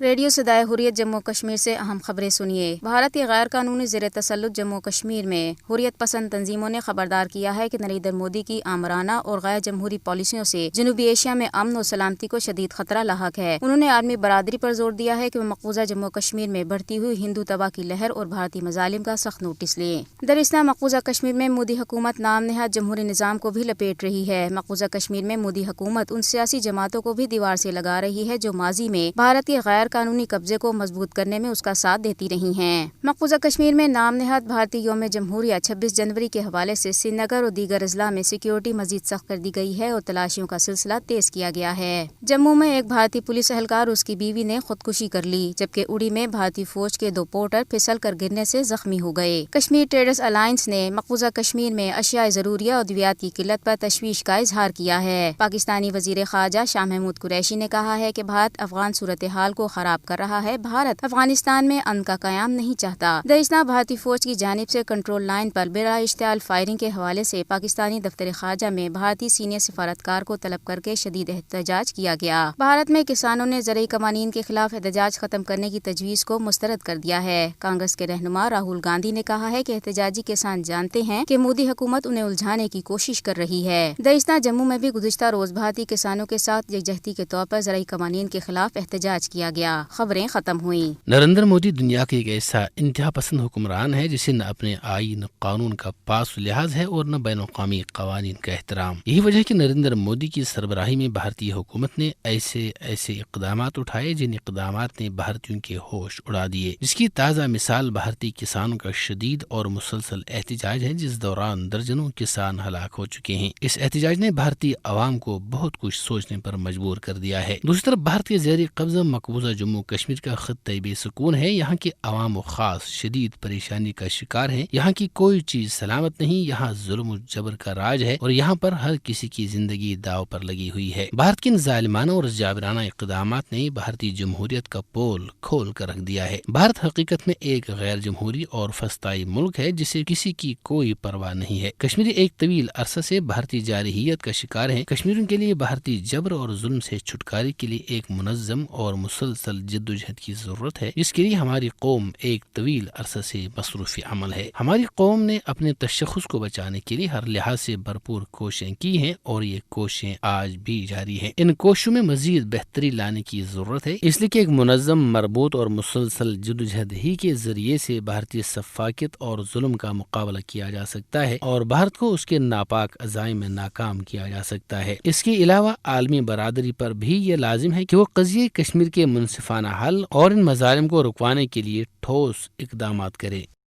Radio صدائے حریت جموں کشمیر سے اہم خبریں سنیے۔ بھارت کے غیر قانونی زیر تسلط جموں کشمیر میں حریت پسند تنظیموں نے خبردار کیا ہے کہ نریندر مودی کی آمرانہ اور غیر جمہوری پالیسیوں سے جنوبی ایشیا میں امن و سلامتی کو شدید خطرہ لاحق ہے۔ انہوں نے عالمی برادری پر زور دیا ہے کہ وہ مقبوضہ جموں کشمیر میں بڑھتی ہوئی ہندو تباہ کی لہر اور بھارتی مظالم کا سخت نوٹس لیں۔ دراصل مقبوضہ کشمیر میں مودی حکومت نام نہاد جمہوری نظام کو بھی لپیٹ رہی ہے۔ مقبوضہ کشمیر میں مودی حکومت ان سیاسی جماعتوں کو بھی دیوار سے لگا رہی ہے جو ماضی میں بھارت کے غیر قانونی قبضے کو مضبوط کرنے میں اس کا ساتھ دیتی رہی ہیں۔ مقبوضہ کشمیر میں نام نہاد بھارتی یوم جمہوریہ 26 جنوری کے حوالے سے سری نگر اور دیگر اضلاع میں سیکیورٹی مزید سخت کر دی گئی ہے اور تلاشیوں کا سلسلہ تیز کیا گیا ہے۔ جموں میں ایک بھارتی پولیس اہلکار اور اس کی بیوی نے خودکشی کر لی، جبکہ اڑی میں بھارتی فوج کے 2 پورٹر پھسل کر گرنے سے زخمی ہو گئے۔ کشمیر ٹریڈرز الائنس نے مقبوضہ کشمیر میں اشیاء ضروریہ اور ادویات کی قلت پر تشویش کا اظہار کیا ہے۔ پاکستانی وزیر خارجہ شاہ محمود قریشی نے کہا ہے کہ بھارت افغان صورتحال کو خراب کر رہا ہے۔ بھارت افغانستان میں امن کا قیام نہیں چاہتا۔ دراصل بھارتی فوج کی جانب سے کنٹرول لائن پر بلا اشتعال فائرنگ کے حوالے سے پاکستانی دفتر خارجہ میں بھارتی سینئر سفارتکار کو طلب کر کے شدید احتجاج کیا گیا۔ بھارت میں کسانوں نے زرعی قوانین کے خلاف احتجاج ختم کرنے کی تجویز کو مسترد کر دیا ہے۔ کانگریس کے رہنما راہل گاندھی نے کہا ہے کہ احتجاجی کسان جانتے ہیں کہ مودی حکومت انہیں الجھانے کی کوشش کر رہی ہے۔ دراصل جموں میں بھی گزشتہ روز بھارتی کسانوں کے ساتھ یکجہتی کے طور پر زرعی قوانین کے خلاف احتجاج کیا گیا۔ خبریں ختم ہوئیں۔ نریندر مودی دنیا کا ایک ایسا انتہا پسند حکمران ہے جسے نہ اپنے آئین قانون کا پاس و لحاظ ہے اور نہ بین الاقوامی قوانین کا احترام۔ یہی وجہ ہے کہ نریندر مودی کی سربراہی میں بھارتی حکومت نے ایسے اقدامات اٹھائے جن اقدامات نے بھارتیوں کے ہوش اڑا دیے، جس کی تازہ مثال بھارتی کسانوں کا شدید اور مسلسل احتجاج ہے، جس دوران درجنوں کسان ہلاک ہو چکے ہیں۔ اس احتجاج نے بھارتی عوام کو بہت کچھ سوچنے پر مجبور کر دیا ہے۔ دوسری طرف بھارت کے زیر قبضہ مقبوضہ جموں کشمیر کا خطہ بے سکون ہے۔ یہاں کے عوام و خاص شدید پریشانی کا شکار ہیں۔ یہاں کی کوئی چیز سلامت نہیں، یہاں ظلم و جبر کا راج ہے اور یہاں پر ہر کسی کی زندگی داؤ پر لگی ہوئی ہے۔ بھارت کے ان ظالمانہ اور جابرانہ اقدامات نے بھارتی جمہوریت کا پول کھول کر رکھ دیا ہے۔ بھارت حقیقت میں ایک غیر جمہوری اور فسطائی ملک ہے جسے کسی کی کوئی پرواہ نہیں ہے۔ کشمیری ایک طویل عرصہ سے بھارتی جارحیت کا شکار ہیں۔ کشمیریوں کے لیے بھارتی جبر اور ظلم سے چھٹکارے کے لیے ایک منظم اور مسلسل جدوجہد کی ضرورت ہے، جس کے لیے ہماری قوم ایک طویل عرصہ سے مصروف عمل ہے۔ ہماری قوم نے اپنے تشخص کو بچانے کے لیے ہر لحاظ سے بھرپور کوششیں کی ہیں اور یہ کوششیں آج بھی جاری ہیں۔ ان کوششوں میں مزید بہتری لانے کی ضرورت ہے، اس لیے کہ ایک منظم، مربوط اور مسلسل جدوجہد ہی کے ذریعے سے بھارتی سفاکت اور ظلم کا مقابلہ کیا جا سکتا ہے اور بھارت کو اس کے ناپاک عزائم میں ناکام کیا جا سکتا ہے۔ اس کے علاوہ عالمی برادری پر بھی یہ لازم ہے کہ وہ قضیہ کشمیر کے منصفانہ حل اور ان مظالم کو رکوانے کے لیے ٹھوس اقدامات کرے۔